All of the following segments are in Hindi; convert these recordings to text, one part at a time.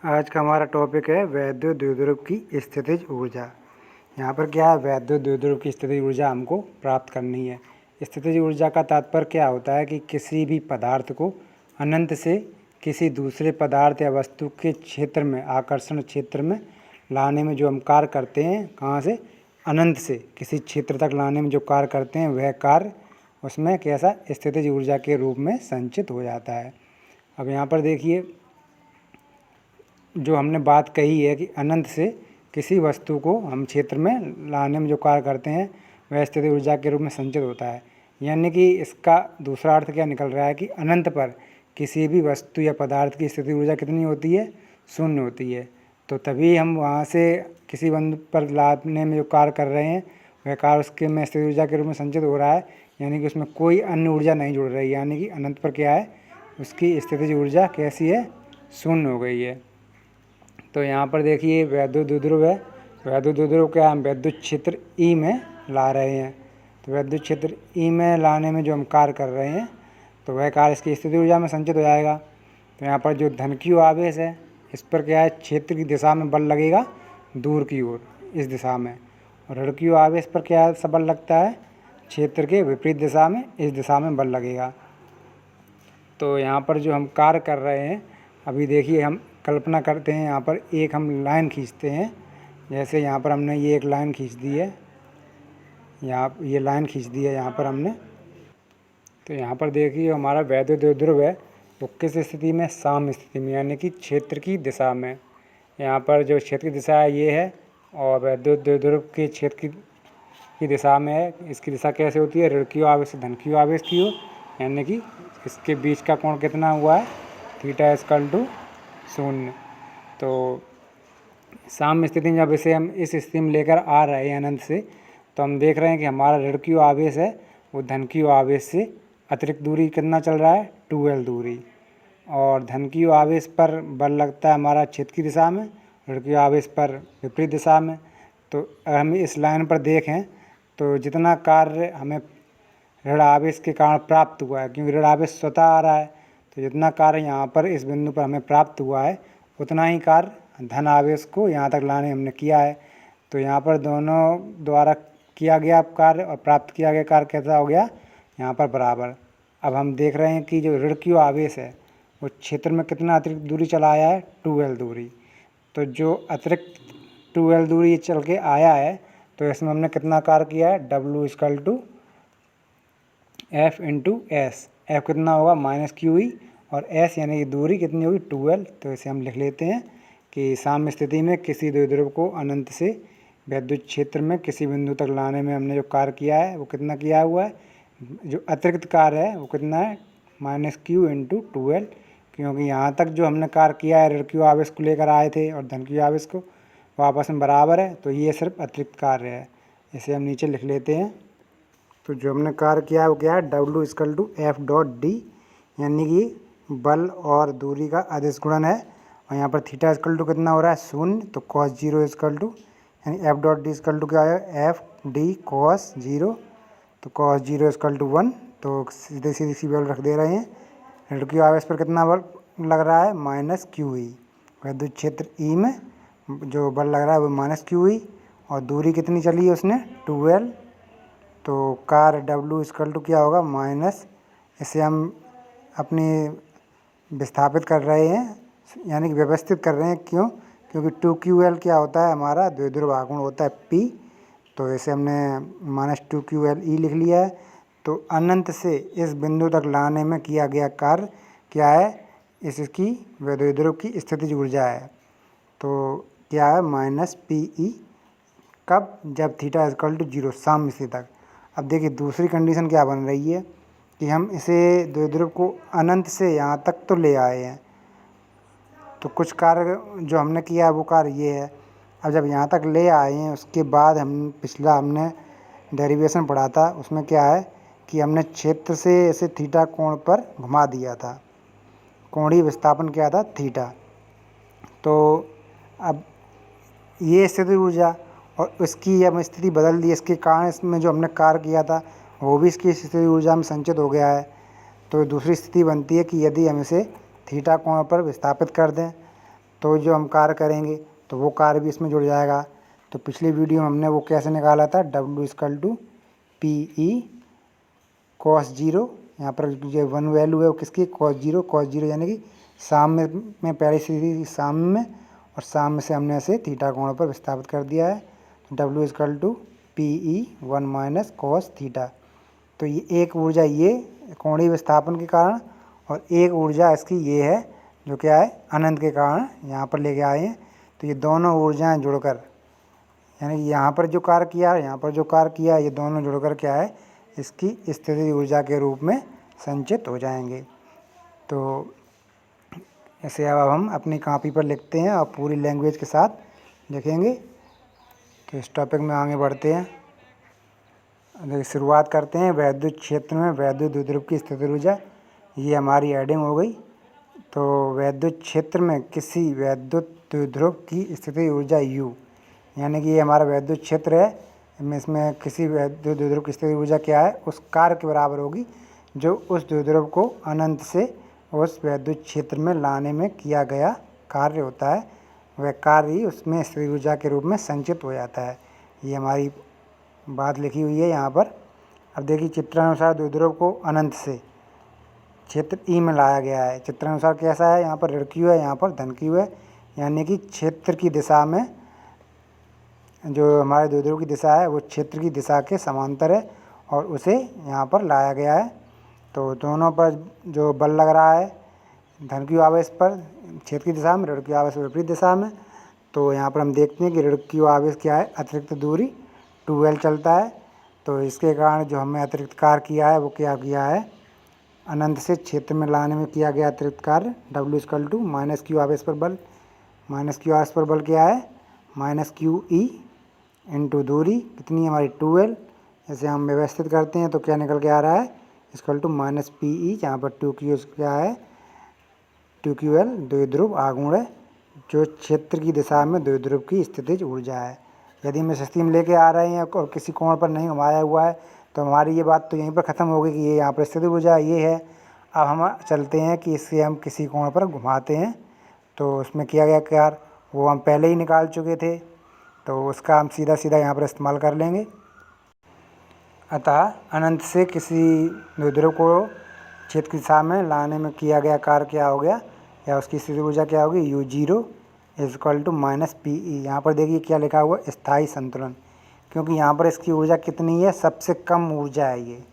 आज का हमारा टॉपिक है वैद्युत द्विध्रुव की स्थितिज ऊर्जा। यहाँ पर क्या है, वैद्युत द्विध्रुव की स्थितिज ऊर्जा हमको प्राप्त करनी है। स्थितिज ऊर्जा का तात्पर्य क्या होता है कि किसी भी पदार्थ को अनंत से किसी दूसरे पदार्थ या वस्तु के क्षेत्र में, आकर्षण क्षेत्र में लाने में जो हम कार्य करते हैं, कहाँ से, अनंत से किसी क्षेत्र तक लाने में जो कार्य करते हैं, वह कार्य उसमें कैसा, स्थितिज ऊर्जा के रूप में संचित हो जाता है। अब यहाँ पर देखिए, जो हमने बात कही है कि अनंत से किसी वस्तु को हम क्षेत्र में लाने में जो कार्य करते हैं वह स्थितिज ऊर्जा के रूप में संचित होता है। यानी कि इसका दूसरा अर्थ क्या निकल रहा है कि अनंत पर किसी भी वस्तु या पदार्थ की स्थितिज ऊर्जा कितनी होती है, शून्य होती है। तो तभी हम वहाँ से किसी बिंदु पर लाने में जो कार्य कर रहे हैं वह कार्य उसके में स्थितिज ऊर्जा के रूप में संचित हो रहा है। यानी कि उसमें कोई अन्य ऊर्जा नहीं जुड़ रही, यानी कि अनंत पर क्या है, उसकी स्थितिज ऊर्जा कैसी है, शून्य हो गई है। तो यहाँ पर देखिए वैद्युत द्विध्रुव है। वैद्युत द्विध्रुव क्या, हम विद्युत क्षेत्र ई में ला रहे हैं। तो विद्युत क्षेत्र ई में लाने में जो हम कार्य कर रहे हैं तो वह कार्य इसकी स्थितिज ऊर्जा में संचित हो जाएगा। तो यहाँ पर जो धन q आवेश है, इस पर क्या है, क्षेत्र की दिशा में बल लगेगा दूर की ओर, इस दिशा में। और ऋण q आवेश पर क्या बल लगता है, क्षेत्र के विपरीत दिशा में, इस दिशा में बल लगेगा। तो यहाँ पर जो हम कार्य कर रहे हैं, अभी देखिए हम कल्पना करते हैं, यहाँ पर एक हम लाइन खींचते हैं। जैसे यहाँ पर हमने ये एक लाइन खींच दी है, यहाँ ये लाइन खींच दी है यहाँ पर हमने। तो यहाँ पर देखिए हमारा वैद्युत द्विध्रुव है वो किस स्थिति में, साम्य स्थिति में, यानी कि क्षेत्र की दिशा में। यहाँ पर जो क्षेत्र की दिशा है ये है, और वैद्युत द्विध्रुव के क्षेत्र की दिशा में है। इसकी दिशा कैसे होती है, ऋण q आवेश से धन q आवेश की हो, यानी कि इसके बीच का कोण कितना हुआ है, थीटा इक्वल टू 0। तो साम्य स्थिति में जब इसे हम इस स्थिति में लेकर आ रहे हैं अनंत से, तो हम देख रहे हैं कि हमारा ऋण q आवेश है वो धन q आवेश से अतिरिक्त दूरी कितना चल रहा है, 2l दूरी। और धन q आवेश पर बल लगता है हमारा क्षेत्र की दिशा में, ऋण q आवेश पर विपरीत दिशा में। तो अगर हम इस लाइन पर देखें तो जितना कार्य हमें ऋण आवेश के कारण प्राप्त हुआ है, क्योंकि ऋण आवेश स्वतः आ रहा है, तो जितना कार्य यहाँ पर इस बिंदु पर हमें प्राप्त हुआ है उतना ही कार्य धन आवेश को यहाँ तक लाने हमने किया है। तो यहाँ पर दोनों द्वारा किया गया कार्य और प्राप्त किया गया कार्य कैसा हो गया, यहाँ पर बराबर। अब हम देख रहे हैं कि जो ऋण q आवेश है वो क्षेत्र में कितना अतिरिक्त दूरी चला आया है, 2l दूरी। तो जो अतिरिक्त 2l दूरी चल के आया है तो इसमें हमने कितना कार्य किया है, W equal to F into s. F कितना होगा, -QE, और S यानी कि दूरी कितनी होगी, 2l। तो इसे हम लिख लेते हैं कि साम्य स्थिति में किसी द्विध्रुव को अनंत से विद्युत क्षेत्र में किसी बिंदु तक लाने में हमने जो कार्य किया है वो कितना किया हुआ है, जो अतिरिक्त कार्य है वो कितना है, -Q इंटू 2l। क्योंकि यहाँ तक जो हमने कार्य किया है ऋण q आवेश को लेकर आए थे और धन q आवेश को, वो आपस में बराबर है, तो ये सिर्फ अतिरिक्त कार्य है। इसे हम नीचे लिख लेते हैं। तो जो हमने कार्य किया है वो क्या है, W इक्वल टू F.D, यानी कि बल और दूरी का अदिश गुणन है। और यहाँ पर थीटा इक्वल टू कितना हो रहा है, 0। तो cos 0 इक्वल टू, यानी F.D इक्वल टू क्या है, FD cos 0। तो cos 0 इक्वल टू 1। तो सीधे सीधी सी बल रख दे रहे हैं। ऋण q आवेश पर कितना बल लग रहा है, -QE। विद्युत क्षेत्र E में जो बल लग रहा है वो -QE, और दूरी कितनी चली है उसने, 2l। तो कार्य W इक्वल टू क्या होगा, माइनस, इसे हम अपनी विस्थापित कर रहे हैं, यानी कि व्यवस्थित कर रहे हैं। क्यों, क्योंकि 2QL क्या होता है, हमारा द्विध्रुव आघूर्ण होता है P। तो इसे हमने -2QLE लिख लिया है। तो अनंत से इस बिंदु तक लाने में किया गया कार्य क्या है, इसकी द्विध्रुव की स्थितिज ऊर्जा है। तो क्या है, -PE, कब, जब थीटा इक्वल टू 0, साम्य स्थिति तक। अब देखिए दूसरी कंडीशन क्या बन रही है कि हम इसे द्विध्रुव को अनंत से यहाँ तक तो ले आए हैं, तो कुछ कार्य जो हमने किया है वो कार्य ये है। अब जब यहाँ तक ले आए हैं उसके बाद हमने डेरिवेशन पढ़ा था, उसमें क्या है कि हमने क्षेत्र से इसे थीटा कोण पर घुमा दिया था, कोणीय विस्थापन क्या था, थीटा। तो अब ये स्थिति ऊर्जा और इसकी अब स्थिति बदल दी, इसके कारण इसमें जो हमने कार्य किया था वो भी इसकी स्थिति ऊर्जा में संचित हो गया है। तो दूसरी स्थिति बनती है कि यदि हम इसे थीटा कोण पर विस्थापित कर दें तो जो हम कार्य करेंगे तो वो कार्य भी इसमें जुड़ जाएगा। तो पिछली वीडियो में हमने वो कैसे निकाला था, W = PE cos 0। यहाँ पर जो 1 वैल्यू है वो किसकी, cos 0 यानी कि साम्य में पहले से ही साम्य में, और साम्य से हमने ऐसे थीटा कोण पर विस्थापित कर दिया है। W = PE 1 - cos theta. तो ये एक ऊर्जा ये कोणीय विस्थापन के कारण, और एक ऊर्जा इसकी ये है जो क्या है, अनंत के कारण यहाँ पर लेके आए हैं। तो ये दोनों ऊर्जाएं जुड़कर, यानी कि यहाँ पर जो कार्य किया है, यहाँ पर जो कार्य किया है, ये दोनों जुड़कर क्या है, इसकी स्थितिज ऊर्जा के रूप में संचित हो जाएंगे। तो ऐसे अब हम अपनी कॉपी पर लिखते हैं और पूरी लैंग्वेज के साथ लिखेंगे। तो इस टॉपिक में आगे बढ़ते हैं। देखिए शुरुआत करते हैं। वैद्युत क्षेत्र में वैद्युत द्विध्रुव की स्थितिज ऊर्जा, ये हमारी हेडिंग हो गई। तो वैद्युत क्षेत्र में किसी वैद्युत द्विध्रुव की स्थितिज ऊर्जा U, यानी कि ये हमारा वैद्युत क्षेत्र है, इसमें किसी वैद्युत द्विध्रुव की स्थितिज ऊर्जा क्या है, उस कार्य के बराबर होगी जो उस द्विध्रुव को अनंत से उस वैद्युत क्षेत्र में लाने में किया गया कार्य होता है। वह कार्य ही उसमें स्थितिज ऊर्जा के रूप में संचित हो जाता है। ये हमारी बात लिखी हुई है यहाँ पर। अब देखिए चित्रानुसार द्विध्रुव को अनंत से क्षेत्र E में लाया गया है। चित्रानुसार कैसा है, यहाँ पर ऋण Q है, यहाँ पर धन Q है, यानी कि क्षेत्र की दिशा में जो हमारे द्विध्रुव की दिशा है वो क्षेत्र की दिशा के समांतर है और उसे यहाँ पर लाया गया है। तो दोनों पर जो बल लग रहा है, धन Q आवेश पर क्षेत्र की दिशा में, ऋण Q आवेश विपरीत दिशा में। तो यहाँ पर हम देखते हैं कि ऋण Q आवेश क्या है, अतिरिक्त दूरी 2L चलता है। तो इसके कारण जो हमने अतिरिक्त कार्य किया है वो क्या किया है, अनंत से क्षेत्र में लाने में किया गया अतिरिक्त कार्य। W = -Q आवेश पर बल, -Q आवेश पर बल क्या है, -QE इंटू दूरी कितनी है हमारी 2L। ऐसे हम व्यवस्थित करते हैं तो क्या निकल के आ रहा है, -PE, जहाँ पर 2Q क्या है, 2QL द्विध्रुव आघूर्ण जो क्षेत्र की दिशा में द्विध्रुव की स्थितिज ऊर्जा है। यदि हम इस स्थिति में लेके आ रहे हैं और किसी कोण पर नहीं घुमाया हुआ है तो हमारी ये बात तो यहीं पर ख़त्म हो गई कि ये यहाँ पर स्थितिज ऊर्जा ये है। अब हम चलते हैं कि इससे हम किसी कोण पर घुमाते हैं तो उसमें किया गया कार्य वो हम पहले ही निकाल चुके थे, तो उसका हम सीधा सीधा यहाँ पर इस्तेमाल कर लेंगे। अतः अनंत से किसी द्विध्रुव को क्षेत्र की दिशा में लाने में किया गया कार्य क्या हो गया, या उसकी स्थितिज ऊर्जा क्या होगी, U0 = -PE। यहाँ पर देखिए क्या लिखा हुआ, स्थायी संतुलन, क्योंकि यहाँ पर इसकी ऊर्जा कितनी है, सबसे कम ऊर्जा है। ये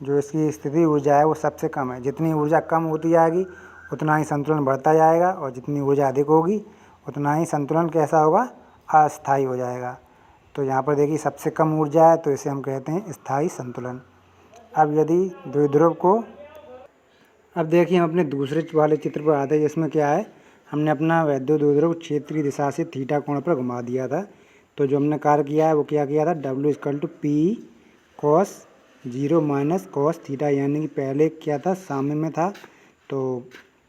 जो इसकी स्थिति ऊर्जा है वो सबसे कम है। जितनी ऊर्जा कम होती जाएगी उतना ही संतुलन बढ़ता जाएगा, और जितनी ऊर्जा अधिक होगी उतना ही संतुलन कैसा होगा, अस्थायी हो जाएगा। तो यहाँ पर देखिए सबसे कम ऊर्जा है तो इसे हम कहते हैं स्थायी संतुलन। अब यदि द्विध्रुव को, अब देखिए हम अपने दूसरे वाले चित्र पर आते हैं जिसमें क्या है, हमने अपना वैद्युत द्विध्रुव क्षेत्र की दिशा से थीटा कोण पर घुमा दिया था। तो जो हमने कार्य किया है वो क्या किया था, W = PE cos 0 - cos theta, यानी कि पहले क्या था, साम्य में था तो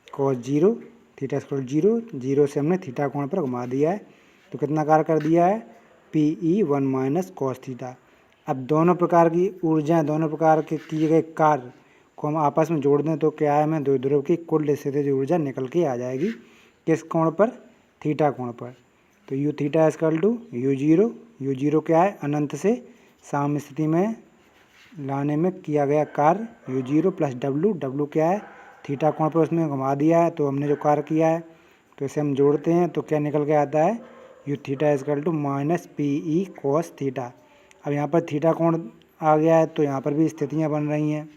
cos 0 थीटा = 0 से हमने थीटा कोण पर घुमा दिया है। तो कितना कार्य कर दिया है, PE 1 - cos थीटा। अब दोनों प्रकार की ऊर्जाएं, दोनों प्रकार के किए गए कार्य को हम आपस में जोड़ दें तो क्या है, हमें द्विध्रुव की कुल स्थितिज ऊर्जा निकल के आ जाएगी। किस कोण पर, थीटा कोण पर। तो U थीटा = U0 क्या है, अनंत से साम्य स्थिति में लाने में किया गया कार्य U0 + W क्या है, थीटा कोण पर उसमें घुमा दिया है तो हमने जो कार्य किया है। तो इसे हम जोड़ते हैं तो क्या निकल के आता है, U theta = -PE cos theta. अब यहाँ पर थीटा कोण आ गया है तो यहाँ पर भी स्थितियाँ बन रही हैं।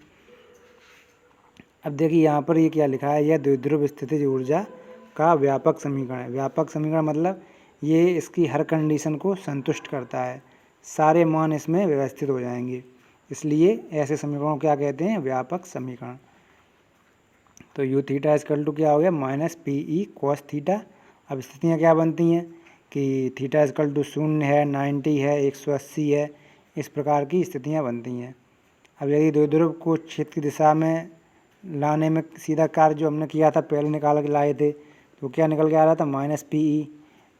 अब देखिए यहाँ पर ये क्या लिखा है, यह द्विध्रुव स्थितिज ऊर्जा का व्यापक समीकरण है। व्यापक समीकरण मतलब ये इसकी हर कंडीशन को संतुष्ट करता है, सारे मान इसमें व्यवस्थित हो जाएंगे, इसलिए ऐसे समीकरणों को क्या कहते हैं, व्यापक समीकरण। तो U थीटा = क्या हो गया, -PE cos थीटा। अब स्थितियाँ क्या बनती हैं कि थीटा = 0 है, 90 है, 180 है, इस प्रकार की स्थितियाँ बनती हैं। अब यदि द्विध्रुव को क्षेत्र की दिशा में लाने में सीधा कार्य जो हमने किया था, पहले निकाल के लाए थे, तो क्या निकल के आ रहा था, -PE।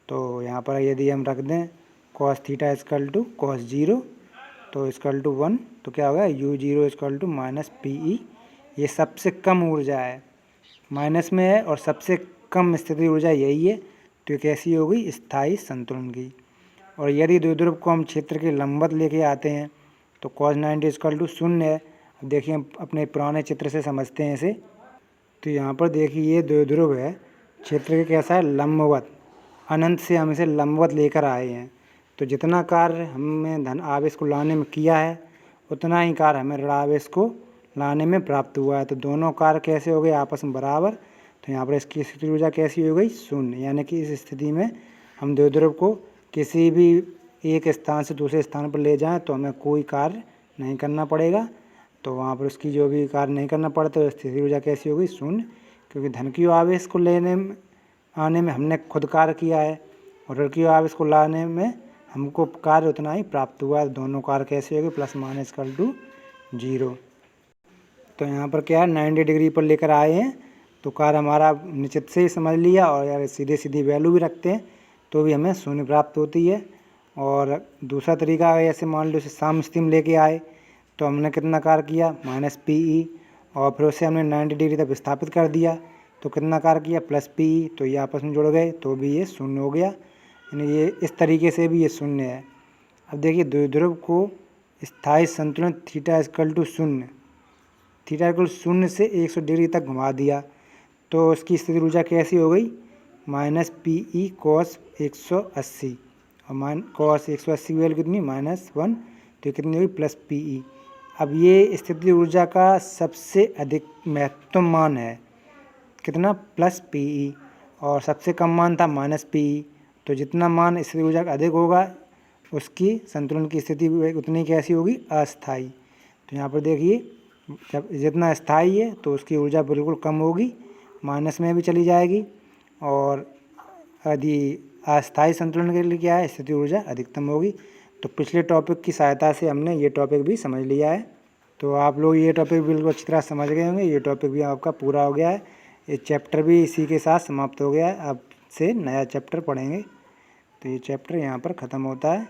तो यहाँ पर यदि हम रख दें cos थीटा = cos 0 तो =1, तो क्या होगा, U0 = -PE। ये सबसे कम ऊर्जा है, माइनस में है और सबसे कम स्थिति ऊर्जा यही है, तो ये कैसी होगी, स्थायी संतुलन की। और यदि द्विध्रुव को हम क्षेत्र के लंबवत लेके आते हैं तो cos 90 = 0 है। अब देखिए हम अपने पुराने चित्र से समझते हैं इसे। तो यहाँ पर देखिए ये द्विध्रुव है, क्षेत्र के कैसा है, लंबवत। अनंत से हम इसे लंबवत लेकर आए हैं, तो जितना कार्य हमने धन आवेश को लाने में किया है उतना ही कार्य हमें ऋण आवेश को लाने में प्राप्त हुआ है। तो दोनों कार्य कैसे हो गए, आपस में बराबर। तो यहाँ पर इसकी स्थिति ऊर्जा कैसी हो गई, 0। यानी कि इस स्थिति में हम द्विध्रुव को किसी भी एक स्थान से दूसरे स्थान पर ले जाएं तो हमें कोई कार्य नहीं करना पड़ेगा। तो वहाँ पर उसकी जो भी कार्य नहीं करना पड़ता तो स्थिति ऊर्जा कैसी होगी, 0। क्योंकि धन की आवेश को लेने में आने में हमने खुद कार्य किया है और ऋण की आवेश को लाने में हमको कार्य उतना ही प्राप्त हुआ है। दोनों कार्य कैसे होगी, ± 0। तो यहाँ पर क्या है, 90 डिग्री पर लेकर आए हैं तो कार्य हमारा निश्चित से ही समझ लिया। और यार सीधे सीधी वैल्यू भी रखते हैं तो भी हमें 0 प्राप्त होती है। और दूसरा तरीका है, ऐसे मान लो इसे समस्थिति लेके आए तो हमने कितना कार्य किया, -PE, और फिर उसे हमने 90 डिग्री तक विस्थापित कर दिया तो कितना कार्य किया, +PE। तो ये आपस में जुड़ गए तो भी ये 0 हो गया। यानी ये इस तरीके से भी ये 0 है। अब देखिए द्विध्रुव को स्थायी संतुलन θ = 0, θ 0 से 100 डिग्री तक घुमा दिया तो उसकी स्थिति ऊर्जा कैसी हो गई, -PE cos 180। और cos 180 की वैल्यू कितनी, -1, तो कितनी हुई, +PE। अब ये स्थिति ऊर्जा का सबसे अधिक महत्तम मान है, कितना, +PE, और सबसे कम मान था -PE। तो जितना मान स्थिति ऊर्जा का अधिक होगा उसकी संतुलन की स्थिति उतनी कैसी होगी, अस्थायी। तो यहाँ पर देखिए जब जितना स्थायी है तो उसकी ऊर्जा बिल्कुल कम होगी, माइनस में भी चली जाएगी। और यदि अस्थायी संतुलन के लिए क्या है, स्थिति ऊर्जा अधिकतम होगी। तो पिछले टॉपिक की सहायता से हमने ये टॉपिक भी समझ लिया है। तो आप लोग ये टॉपिक बिल्कुल अच्छी तरह समझ गए होंगे। ये टॉपिक भी आपका पूरा हो गया है, ये चैप्टर भी इसी के साथ समाप्त हो गया है। अब से नया चैप्टर पढ़ेंगे। तो ये चैप्टर यहाँ पर ख़त्म होता है।